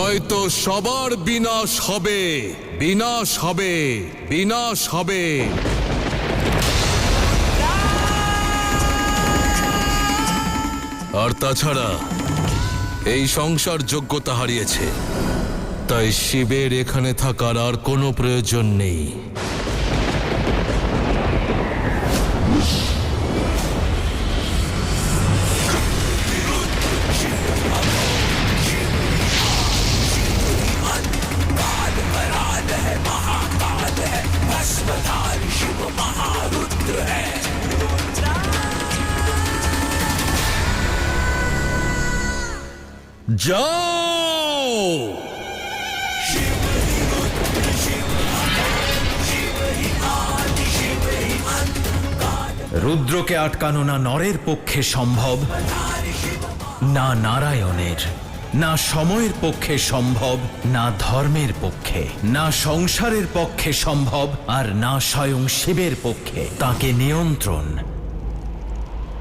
নয়তো সবার বিনাশ হবে, বিনাশ হবে, বিনাশ হবে। আর তাছাড়া এই সংসার যোগ্যতা হারিয়েছে, তাই শিবের এখানে থাকার আর কোনো প্রয়োজন নেই। যাও! রুদ্রকে আটকানো না নরের পক্ষে সম্ভব, না নারায়ণের, না সময়ের পক্ষে সম্ভব, না ধর্মের পক্ষে, না সংসারের পক্ষে সম্ভব, আর না স্বয়ং শিবের পক্ষে। তাকে নিয়ন্ত্রণ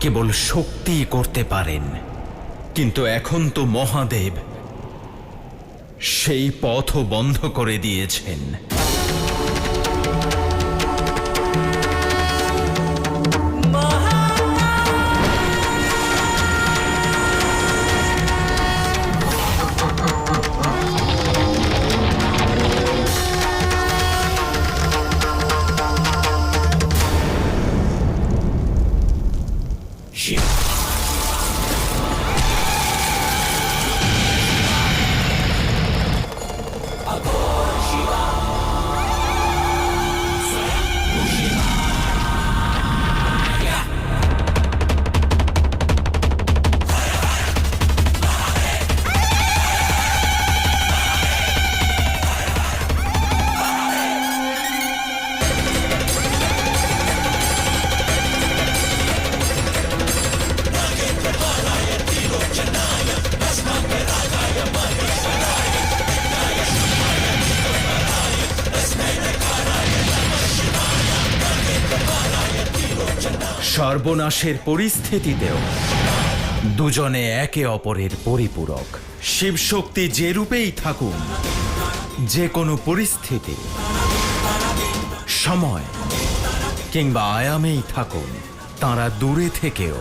কেবল শক্তিই করতে পারেন। কিন্তু এখন তো মহাদেব সেই পথও বন্ধ করে দিয়েছেন। সর্বনাশের পরিস্থিতিতেও দুজনে একে অপরের পরিপূরক। শিবশক্তি যে রূপেই থাকুন, যে কোনো পরিস্থিতি, সময় কিংবা আয়ামেই থাকুন, তাঁরা দূরে থেকেও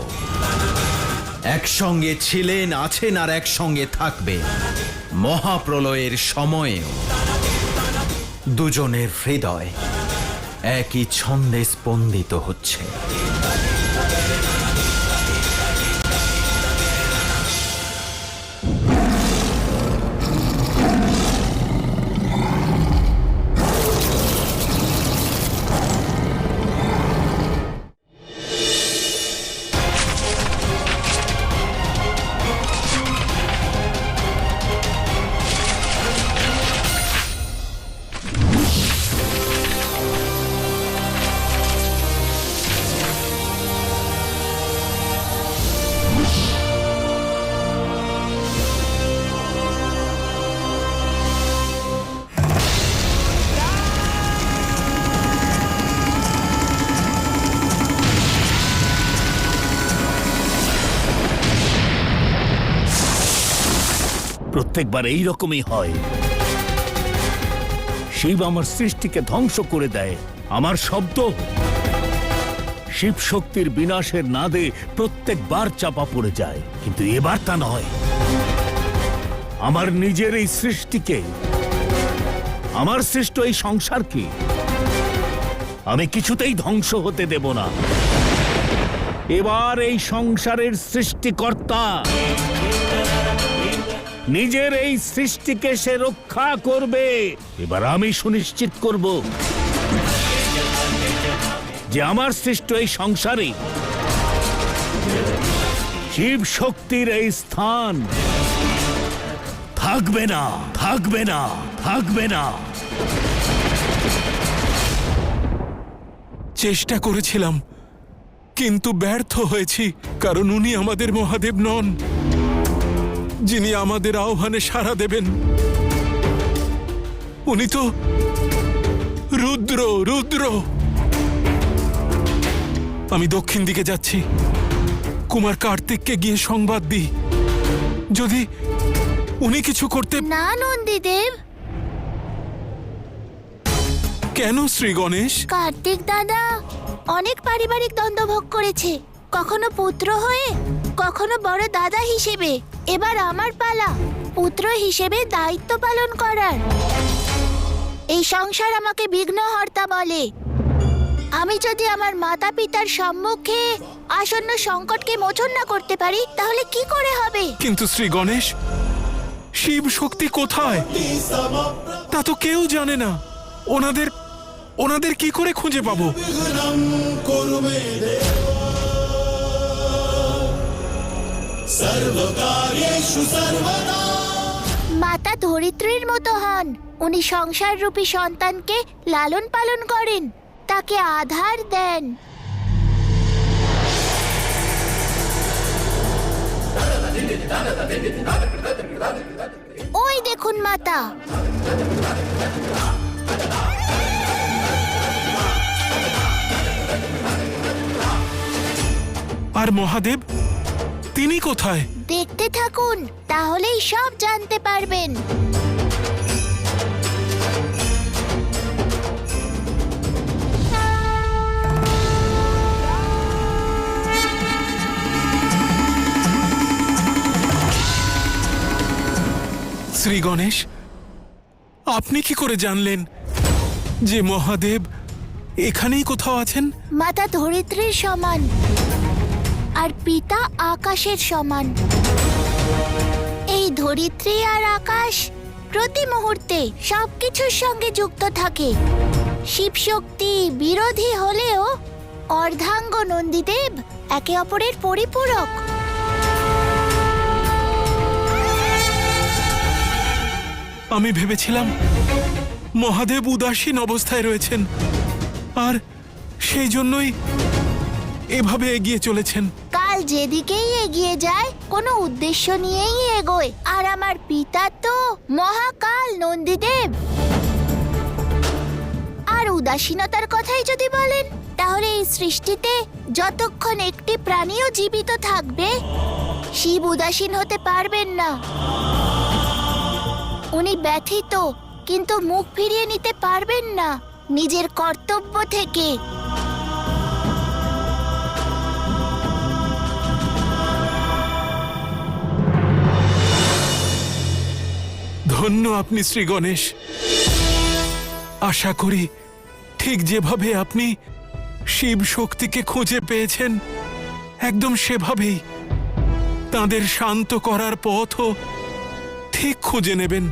একসঙ্গে ছিলেন, আছেন আর একসঙ্গে থাকবে মহাপ্রলয়ের সময়েও। দুজনের হৃদয় একই ছন্দে স্পন্দিত হচ্ছে। প্রত্যেকবার এই রকমই হয়। শিব আমার সৃষ্টিকে ধ্বংস করে দেয়। আমার শব্দ শিব শক্তির বিনাশের নাদে প্রত্যেকবার চাপা পড়ে যায়, কিন্তু এবার তা নয়। আমার নিজের এই সৃষ্টিকে, আমার সৃষ্ট এই সংসারকে আমি কিছুতেই ধ্বংস হতে দেব না। এবার এই সংসারের সৃষ্টিকর্তা নিজের এই সৃষ্টিকে সে রক্ষা করবে। এবার আমি সুনিশ্চিত করব যে আমার সৃষ্ট এই সংসারে শিব শক্তির এই স্থান থাকবে না, থাকবে না, থাকবে না। চেষ্টা করেছিলাম, কিন্তু ব্যর্থ হয়েছি, কারণ উনি আমাদের মহাদেব নন, যিনি আমাদের আহ্বানে সাড়া দেবেন। উনি তো রুদ্র। রুদ্র। আমি দক্ষিণ দিকে যাচ্ছি, কুমার কার্তিককে গিয়ে সংবাদ দিই। উনি কিছু করতে না নন্দীদেব, কেন শ্রী গণেশ? কার্তিক দাদা অনেক পারিবারিক দ্বন্দ্ব ভোগ করেছে, কখনো পুত্র হয়ে, কখনো বড় দাদা হিসেবে। এবার আমার পালা পুত্র হিসেবে দায়িত্ব পালন করার। এই সংসার আমাকে বিঘ্নহর্তা বলে। আমি যদি আমার মাতা পিতার সম্মুখে আসন্ন সংকটকে মোচন না করতে পারি, তাহলে কি করে হবে? কিন্তু শ্রী গণেশ, শিব শক্তি কোথায় তা তো কেউ জানে না। ওনাদের কি করে খুঁজে পাবো? মাতা ধরিত্রীর মতো হন। উনি সংসার রূপী সন্তানকে লালন পালন করেন, তাকে আধার দেন। ওই দেখুন মাতা। আর মহাদেব, তিনি কোথায়? দেখতে থাকুন, তাহলেই সব জানতে পারবেন। শ্রী গণেশ, আপনি কি করে জানলেন যে মহাদেব এখানেই কোথাও আছেন? মাতা ধরিত্রীর সমান আর পিতা আকাশের সমান। এই ধরিত্রী আর আকাশ প্রতি মুহূর্তে সবকিছুর সঙ্গে যুক্ত থাকে। শিবশক্তি বিরোধী হলেও অর্ধাঙ্গ নন্দীদেব একে অপরের পরিপূরক। আমি ভেবেছিলাম মহাদেব উদাসীন অবস্থায় রয়েছেন, আর সেই জন্যই এভাবে এগিয়ে চলেছেন। কাল যেদিকেই এগিয়ে যায় কোনো উদ্দেশ্য নিয়েই এগোয়। আর আমার পিতা তো মহাকাল নন্দীদেব। আর উদাসীনতার কথাই যদি বলেন, তাহলে এই সৃষ্টিতে যতক্ষণ একটি প্রাণীও জীবিত থাকবে, শিব উদাসীন হতে পারবেন না। উনি ব্যথিত, কিন্তু মুখ ফিরিয়ে নিতে পারবেন না নিজের কর্তব্য থেকে। ধন্য আপনি শ্রী গণেশ। আশা করি ঠিক যেভাবে আপনি শিব শক্তিকে খুঁজে পেয়েছেন, একদম সেভাবেই তাদের শান্ত করার পথও ঠিক খুঁজে নেবেন।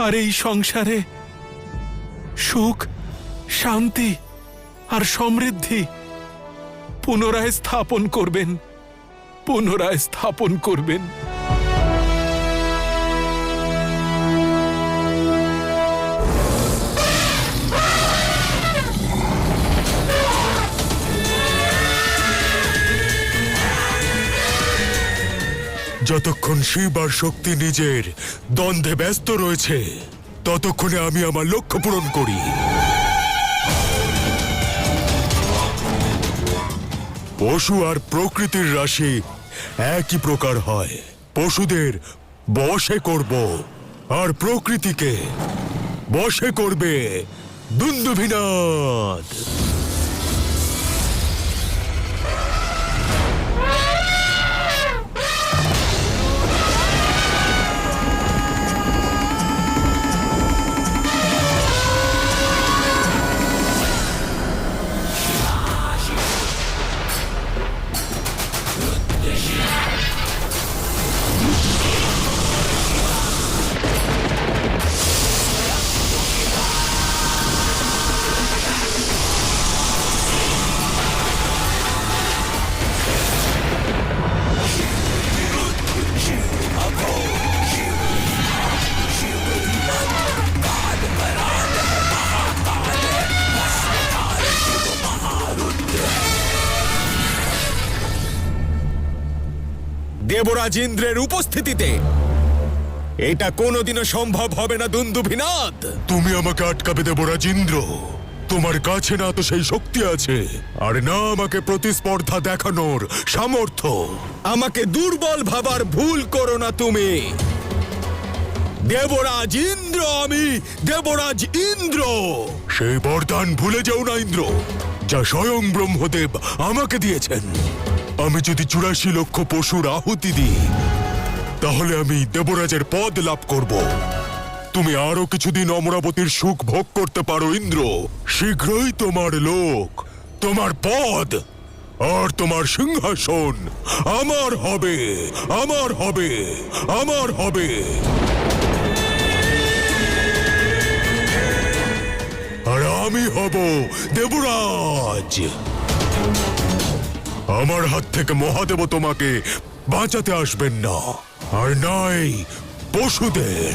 আর এই সংসারে সুখ, শান্তি আর সমৃদ্ধি পুনরায় স্থাপন করবেন, পুনরায় স্থাপন করবেন। যতক্ষণ শিব আর শক্তি নিজের দ্বন্দ্বে ব্যস্ত রয়েছে, ততক্ষণে আমি আমার লক্ষ্য পূরণ করি। পশু আর প্রকৃতির রাশি একই প্রকার হয়। পশুদের বশে করব, আর প্রকৃতিকে বশে করবে দুন্দুভিনাদ। দেবরাজ ইন্দ্রের উপস্থিতিতে এটা কোনোদিনও সম্ভব হবে না দুন্দুভিনাদ। তুমি আমাকে আটকাবে দেবরাজ ইন্দ্র? তোমার কাছে না তো সেই শক্তি আছে, আর না আমাকে প্রতিস্পর্ধা দেখানোর সামর্থ্য। আমাকে দুর্বল ভাবার ভুল করো না তুমি। দেবরাজ ইন্দ্র, আমি দেবরাজ ইন্দ্র। সেই বরদান ভুলে যাও না ইন্দ্র, যা স্বয়ং ব্রহ্মদেব আমাকে দিয়েছেন। আমি যদি 84 লক্ষ পশুর আহুতি দিই, তাহলে আমি দেবরাজের পদ লাভ করব। তুমি আরো কিছুদিন অমরাবতীর সুখ ভোগ করতে পারো ইন্দ্র। শীঘ্রই তোমার লোক, তোমার পদ আর তোমার সিংহাসন আমার হবে, আমার হবে, আমার হবে। আর আমি হব দেবরাজ। আমার হাত থেকে মহাদেব তোমাকে বাঁচাতে আসবেন না, আর নাই পশুদের।